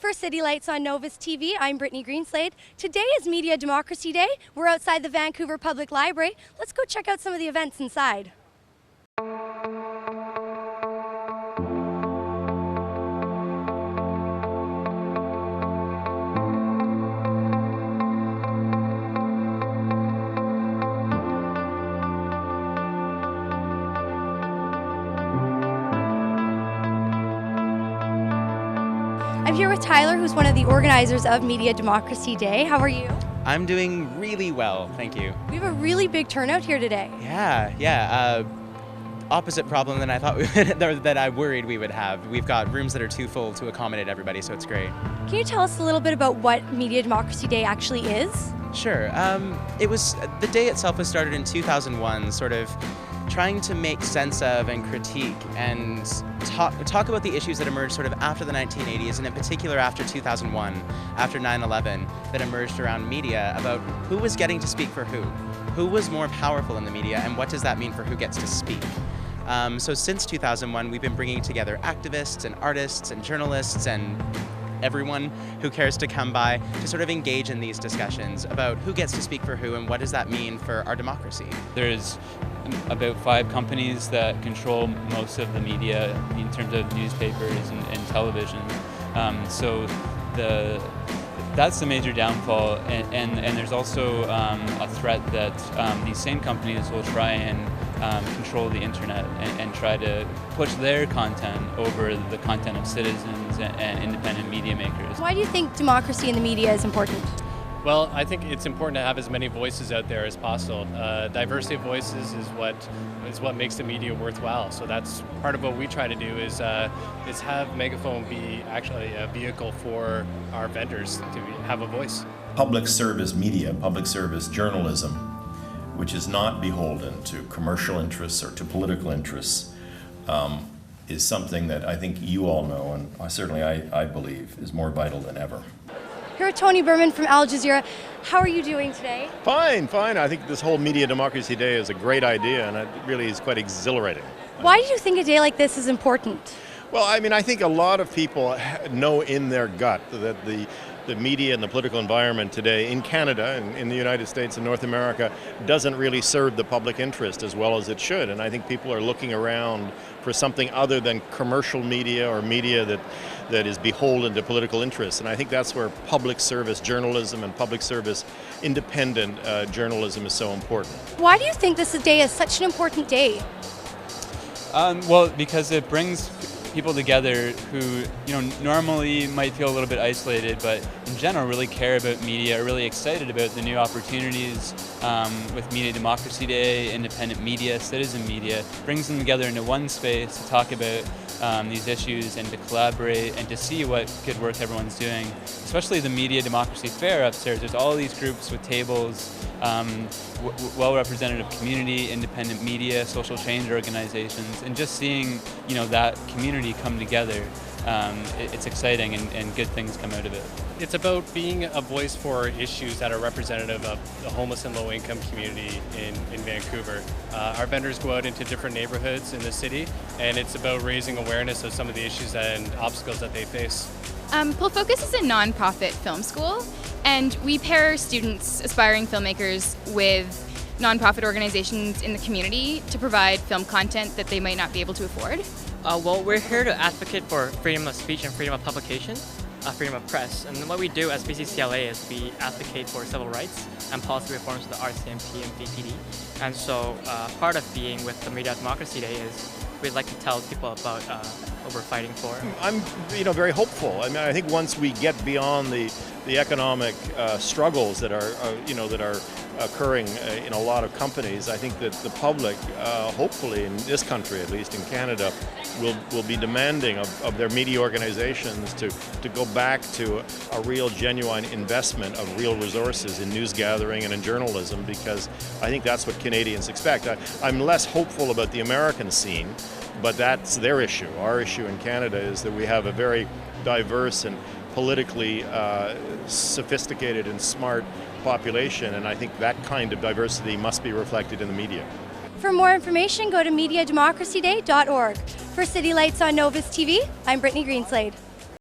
For City Lights on Novus TV, I'm Brittany Greenslade. Today is Media Democracy Day. We're outside the Vancouver Public Library. Let's go check out some of the events inside. I'm here with Tyler, who's one of the organizers of Media Democracy Day. How are you? I'm doing really well, thank you. We have a really big turnout here today. Yeah. Opposite problem than I thought that I worried we would have. We've got rooms that are too full to accommodate everybody, so it's great. Can you tell us a little bit about what Media Democracy Day actually is? Sure. The day itself was started in 2001, sort of trying to make sense of and critique and talk about the issues that emerged sort of after the 1980s, and in particular after 2001, after 9/11, that emerged around media, about who was getting to speak for who was more powerful in the media, and what does that mean for who gets to speak. So since 2001, we've been bringing together activists and artists and journalists and everyone who cares to come by to sort of engage in these discussions about who gets to speak for who and what does that mean for our democracy. There's about 5 companies that control most of the media in terms of newspapers and television. That's the major downfall, and there's also a threat that these same companies will try and control the internet and try to push their content over the content of citizens and independent media makers. Why do you think democracy in the media is important? Well, I think it's important to have as many voices out there as possible. Diversity of voices is what makes the media worthwhile. So that's part of what we try to do is have Megaphone be actually a vehicle for our vendors to have a voice. Public service media, public service journalism, which is not beholden to commercial interests or to political interests, is something that I think you all know, and certainly I believe is more vital than ever. Here with Tony Berman from Al Jazeera. How are you doing today? Fine. I think this whole Media Democracy Day is a great idea, and it really is quite exhilarating. Why do you think a day like this is important? Well, I think a lot of people know in their gut that the media and the political environment today in Canada and in the United States and North America doesn't really serve the public interest as well as it should. And I think people are looking around for something other than commercial media or media that is beholden to political interests. And I think that's where public service journalism and public service independent journalism is so important. Why do you think this day is such an important day? Well, because it brings people together who normally might feel a little bit isolated, but in general really care about media, are really excited about the new opportunities with Media Democracy Day, independent media, citizen media. Brings them together into one space to talk about these issues and to collaborate and to see what good work everyone's doing. Especially the Media Democracy Fair upstairs. There's all these groups with tables, well-representative community, independent media, social change organizations, and just seeing that community come together, it's exciting and good things come out of it. It's about being a voice for issues that are representative of the homeless and low-income community in Vancouver. Our vendors go out into different neighborhoods in the city, and it's about raising awareness of some of the issues and obstacles that they face. Pull Focus is a non-profit film school, and we pair students, aspiring filmmakers, with non-profit organizations in the community to provide film content that they might not be able to afford. Well, we're here to advocate for freedom of speech and freedom of publication, freedom of press. And what we do as BCCLA is we advocate for civil rights and policy reforms to the RCMP and VPD. And so part of being with the Media Democracy Day is we'd like to tell people about what we're fighting for. I'm very hopeful. I think once we get beyond the economic struggles that are occurring in a lot of companies, I think that the public, hopefully in this country, at least in Canada, will be demanding of their media organizations to go back to a real genuine investment of real resources in news gathering and in journalism, because I think that's what Canadians expect. I'm less hopeful about the American scene, but that's their issue. Our issue in Canada is that we have a very diverse and politically sophisticated and smart population, and I think that kind of diversity must be reflected in the media. For more information, go to mediademocracyday.org. For City Lights on Novus TV, I'm Brittany Greenslade.